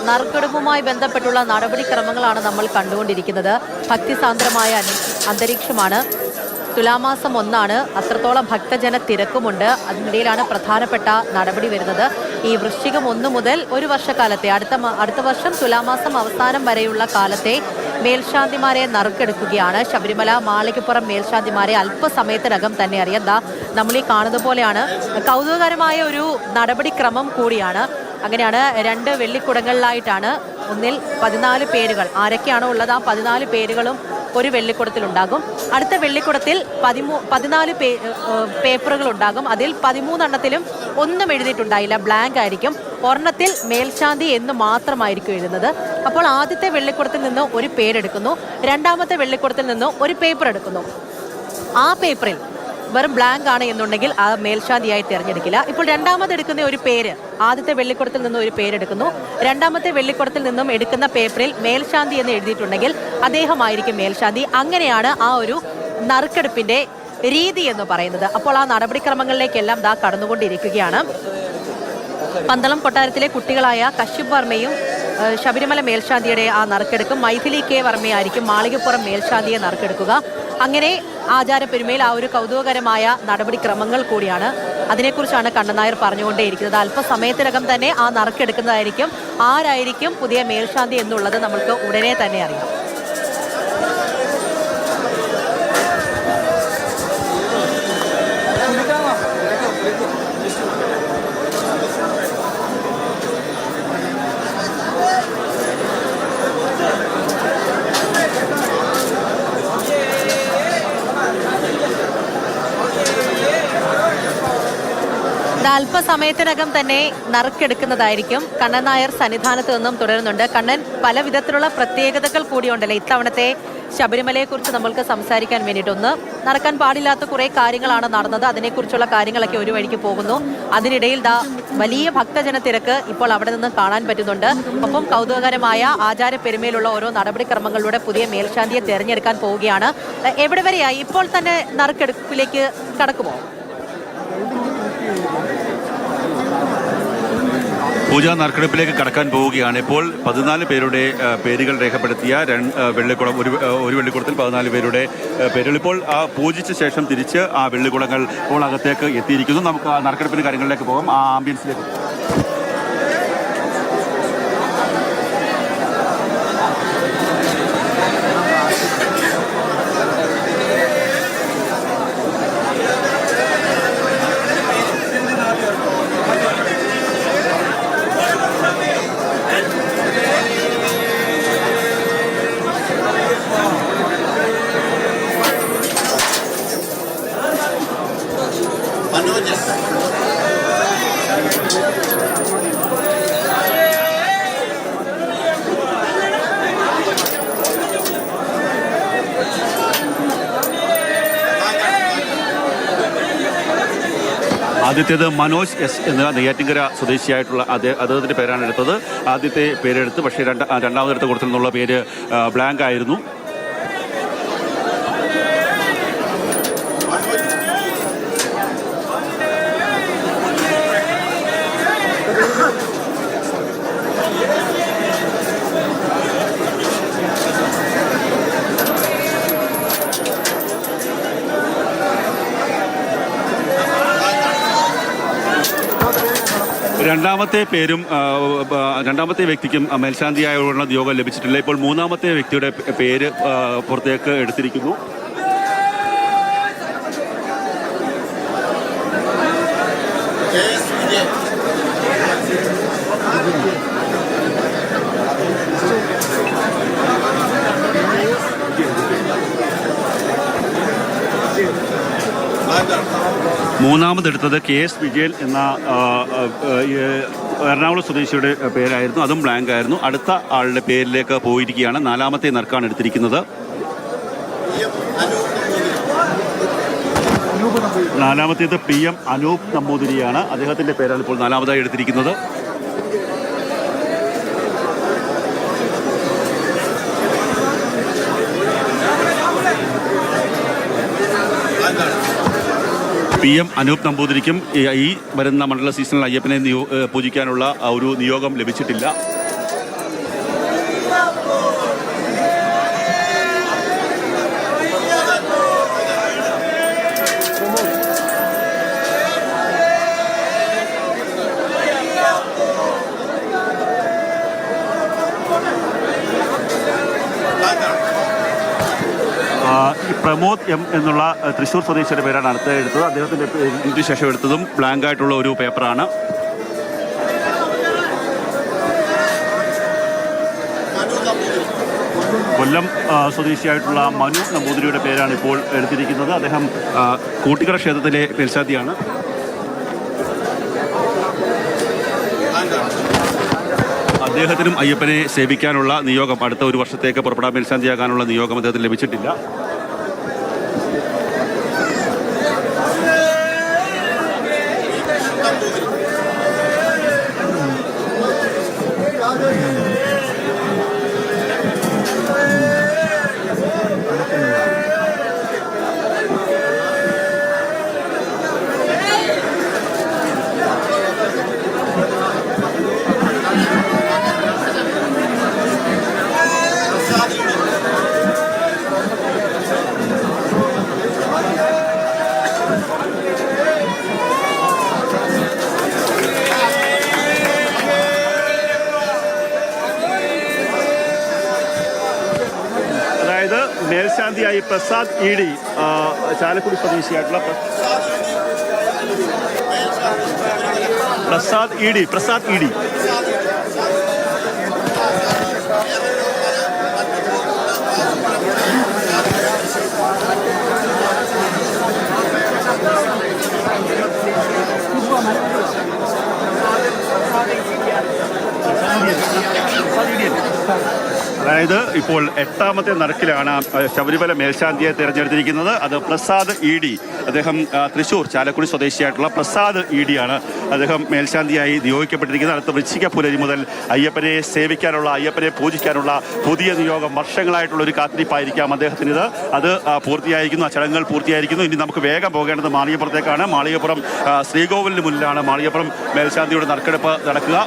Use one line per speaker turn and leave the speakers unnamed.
നറുക്കെടുപ്പുമായി ബന്ധപ്പെട്ടുള്ള നടപടിക്രമങ്ങളാണ് നമ്മൾ കണ്ടുകൊണ്ടിരിക്കുന്നത്. ഭക്തിസാന്ദ്രമായ അന്തരീക്ഷമാണ്. തുലാമാസം 1 അത്രത്തോളം ഭക്തജന തിരക്കുമുണ്ട്. അതിനിടയിലാണ് പ്രധാനപ്പെട്ട നടപടി വരുന്നത്. ഈ വൃശ്ചികം 1 മുതൽ ഒരു വർഷക്കാലത്തെ അടുത്ത വർഷം തുലാമാസം അവസാനം വരെയുള്ള കാലത്തെ മേൽശാന്തിമാരെ നറുക്കെടുക്കുകയാണ്. ശബരിമല മാളികപ്പുറം മേൽശാന്തിമാരെ അല്പസമയത്തിനകം തന്നെ അറിയാം. നമ്മൾ ഈ കാണുന്നത് പോലെയാണ്. കൗതുകകരമായ ഒരു നടപടിക്രമം കൂടിയാണ്. അങ്ങനെയാണ് 2 വെള്ളിക്കുടങ്ങളിലായിട്ടാണ്. ഒന്നിൽ 14 പേരുകൾ ആരൊക്കെയാണോ ഉള്ളത് ആ 14 പേരുകളും ഒരു വെള്ളിക്കുടത്തിലുണ്ടാകും. അടുത്ത വെള്ളിക്കുടത്തിൽ 14 പേപ്പറുകൾ ഉണ്ടാകും. അതിൽ 13 എണ്ണത്തിലും ഒന്നും എഴുതിയിട്ടുണ്ടായില്ല, ബ്ലാങ്ക് ആയിരിക്കും. ഒരെണ്ണത്തിൽ മേൽശാന്തി എന്ന് മാത്രമായിരിക്കും എഴുതുന്നത്. അപ്പോൾ ആദ്യത്തെ വെള്ളിക്കുടത്തിൽ നിന്ന് ഒരു പേരെടുക്കുന്നു, രണ്ടാമത്തെ വെള്ളിക്കുടത്തിൽ നിന്ന് ഒരു പേപ്പർ എടുക്കുന്നു. ആ പേപ്പറിൽ വെറും ബ്ലാങ്ക് ആണ് എന്നുണ്ടെങ്കിൽ ആ മേൽശാന്തിയായി തിരഞ്ഞെടുക്കില്ല. ഇപ്പോൾ രണ്ടാമതെടുക്കുന്ന ഒരു പേര്, ആദ്യത്തെ വെള്ളിക്കുടത്തിൽ നിന്നും ഒരു പേരെടുക്കുന്നു, രണ്ടാമത്തെ വെള്ളിക്കുടത്തിൽ നിന്നും എടുക്കുന്ന പേപ്പറിൽ മേൽശാന്തി എന്ന് എഴുതിയിട്ടുണ്ടെങ്കിൽ അദ്ദേഹമായിരിക്കും മേൽശാന്തി. അങ്ങനെയാണ് ആ ഒരു നറുക്കെടുപ്പിന്റെ രീതി എന്ന് പറയുന്നത്. അപ്പോൾ ആ നടപടിക്രമങ്ങളിലേക്കെല്ലാം കടന്നുകൊണ്ടിരിക്കുകയാണ്. പന്തളം കൊട്ടാരത്തിലെ കുട്ടികളായ കശ്യപ് വർമ്മയും ശബരിമല മേൽശാന്തിയുടെ ആ നറുക്കെടുക്കും. മൈഥിലി കെ വർമ്മയായിരിക്കും മാളികപ്പുറം മേൽശാന്തിയെ നറുക്കെടുക്കുക. അങ്ങനെ ആചാരപ്പെരുമയിൽ ആ ഒരു കൗതുകകരമായ നടപടിക്രമങ്ങൾ കൂടിയാണ്. അതിനെക്കുറിച്ചാണ് കണ്ണൻ നായർ പറഞ്ഞുകൊണ്ടേയിരിക്കുന്നത്. അല്പസമയത്തിനകം തന്നെ ആ നറുക്കെടുക്കുന്നതായിരിക്കും. ആരായിരിക്കും പുതിയ മേൽശാന്തി എന്നുള്ളത് നമുക്ക് ഉടനെ തന്നെ അറിയാം. അല്പസമയത്തിനകം തന്നെ നറുക്കെടുക്കുന്നതായിരിക്കും. കണ്ണൻ നായർ സന്നിധാനത്ത് നിന്നും തുടരുന്നുണ്ട്. കണ്ണൻ, പല വിധത്തിലുള്ള പ്രത്യേകതകൾ കൂടിയുണ്ടല്ലേ ഇത്തവണത്തെ ശബരിമലയെക്കുറിച്ച് നമ്മൾക്ക് സംസാരിക്കാൻ വേണ്ടിയിട്ട്? ഒന്ന്, നടക്കാൻ പാടില്ലാത്ത കുറേ കാര്യങ്ങളാണ് നടന്നത്. അതിനെക്കുറിച്ചുള്ള കാര്യങ്ങളൊക്കെ ഒരു വഴിക്ക് പോകുന്നു. അതിനിടയിൽ വലിയ ഭക്തജന തിരക്ക് ഇപ്പോൾ അവിടെ നിന്ന് കാണാൻ പറ്റുന്നുണ്ട്. ഒപ്പം കൗതുകകരമായ ആചാരപ്പെരുമയിലുള്ള ഓരോ നടപടിക്രമങ്ങളിലൂടെ പുതിയ മേൽശാന്തിയെ തിരഞ്ഞെടുക്കാൻ പോവുകയാണ്. എവിടെ വരെയായി? ഇപ്പോൾ തന്നെ നറുക്കെടുപ്പിലേക്ക് കടക്കുമോ?
പൂജ നറുക്കെടുപ്പിലേക്ക് കടക്കാൻ പോവുകയാണ്. ഇപ്പോൾ 14 പേരുടെ പേരുകൾ രേഖപ്പെടുത്തിയ വെള്ളിക്കുളം, ഒരു വെള്ളിക്കുളത്തിൽ 14 പേരുടെ പേരുകൾ ഇപ്പോൾ പൂജിച്ച ശേഷം തിരിച്ച് ആ വെള്ളിക്കുളങ്ങൾ ഇപ്പോൾ അകത്തേക്ക് എത്തിയിരിക്കുന്നു. നമുക്ക് ആ നറുക്കെടുപ്പിന്റെ കാര്യങ്ങളിലേക്ക് പോകാം, ആ ആംബിയൻസിലേക്ക്. ആദ്യത്തേത് മനോജ് എസ് എന്ന നെയ്യാറ്റിൻകര സ്വദേശിയായിട്ടുള്ള അദ്ദേഹത്തിൻ്റെ പേരാണ് എടുത്തത്. ആദ്യത്തെ പേരെടുത്ത്, പക്ഷേ രണ്ടാമതെടുത്ത കൂട്ടത്തിൽ നിന്നുള്ള പേര് ബ്ലാങ്ക് ആയിരുന്നു. രണ്ടാമത്തെ വ്യക്തിക്കും മേൽശാന്തിയായുള്ള യോഗം ലഭിച്ചിട്ടില്ല. ഇപ്പോൾ മൂന്നാമത്തെ വ്യക്തിയുടെ പേര് പുറത്തേക്ക് എടുത്തിരിക്കുന്നു. മൂന്നാമതെടുത്തത് KS വിജയൻ എന്ന എറണാകുളം സ്വദേശിയുടെ പേരായിരുന്നു. അതും ബ്ലാങ്ക് ആയിരുന്നു. അടുത്ത ആളുടെ പേരിലേക്ക് പോയിരിക്കുകയാണ്. നാലാമത്തെ നറുക്കാണ് എടുത്തിരിക്കുന്നത്. നാലാമത്തേത് PM അനൂപ് നമ്പൂതിരിയാണ്. അദ്ദേഹത്തിൻ്റെ പേരാണ് ഇപ്പോൾ നാലാമതായി എടുത്തിരിക്കുന്നത്. PM അനൂപ് നമ്പൂതിരിക്കും ഈ വരുന്ന മണ്ഡല സീസണിൽ അയ്യപ്പനെ പൂജിക്കാനുള്ള ഒരു നിയോഗം ലഭിച്ചിട്ടില്ല. പ്രമോദ് M എന്നുള്ള തൃശ്ശൂർ സ്വദേശിയുടെ പേരാണ് അടുത്ത എടുത്തത്. അദ്ദേഹത്തിൻ്റെ ഇതിന് ശേഷം എടുത്തതും ബ്ലാങ്ക് ആയിട്ടുള്ള ഒരു പേപ്പറാണ്. കൊല്ലം സ്വദേശിയായിട്ടുള്ള മനു നമ്പൂതിരിയുടെ പേരാണ് ഇപ്പോൾ എടുത്തിരിക്കുന്നത്. അദ്ദേഹം കൂട്ടിക്കട ക്ഷേത്രത്തിലെ മേൽശാന്തിയാണ്. അദ്ദേഹത്തിനും അയ്യപ്പനെ സേവിക്കാനുള്ള നിയോഗം അടുത്ത ഒരു വർഷത്തേക്ക് പുറപ്പെടാൻ മേൽശാന്തിയാകാനുള്ള നിയോഗം അദ്ദേഹത്തിന് ലഭിച്ചിട്ടില്ല. മേൽശാന്തിയായി പ്രസാദ് ED ചാലക്കുടി സ്വദേശിയായിട്ടുള്ള പ്രസാദ് ED അതായത് ഇപ്പോൾ 8ാമത്തെ നറുക്കിലാണ് ശബരിമല മേൽശാന്തിയെ തിരഞ്ഞെടുത്തിരിക്കുന്നത്. അത് പ്രസാദ് ED. അദ്ദേഹം തൃശ്ശൂർ ചാലക്കുടി സ്വദേശിയായിട്ടുള്ള പ്രസാദ് ED ആണ് അദ്ദേഹം മേൽശാന്തിയായി നിയോഗിക്കപ്പെട്ടിരിക്കുന്നത്. അടുത്ത വൃശ്ചിക പുലരി മുതൽ അയ്യപ്പനെ സേവിക്കാനുള്ള, അയ്യപ്പനെ പൂജിക്കാനുള്ള പുതിയ നിയോഗം വർഷങ്ങളായിട്ടുള്ള ഒരു കാത്തിരിപ്പായിരിക്കാം അദ്ദേഹത്തിനിത്. അത് പൂർത്തിയായിരിക്കുന്നു, ആ ചടങ്ങുകൾ പൂർത്തിയായിരിക്കുന്നു. ഇനി നമുക്ക് വേഗം പോകേണ്ടത് മാളികപ്പുറത്തേക്കാണ്. മാളികപ്പുറം ശ്രീകോവിലിന് മുന്നിലാണ് മാളികപ്പുറം മേൽശാന്തിയുടെ നറുക്കെടുപ്പ് നടക്കുക.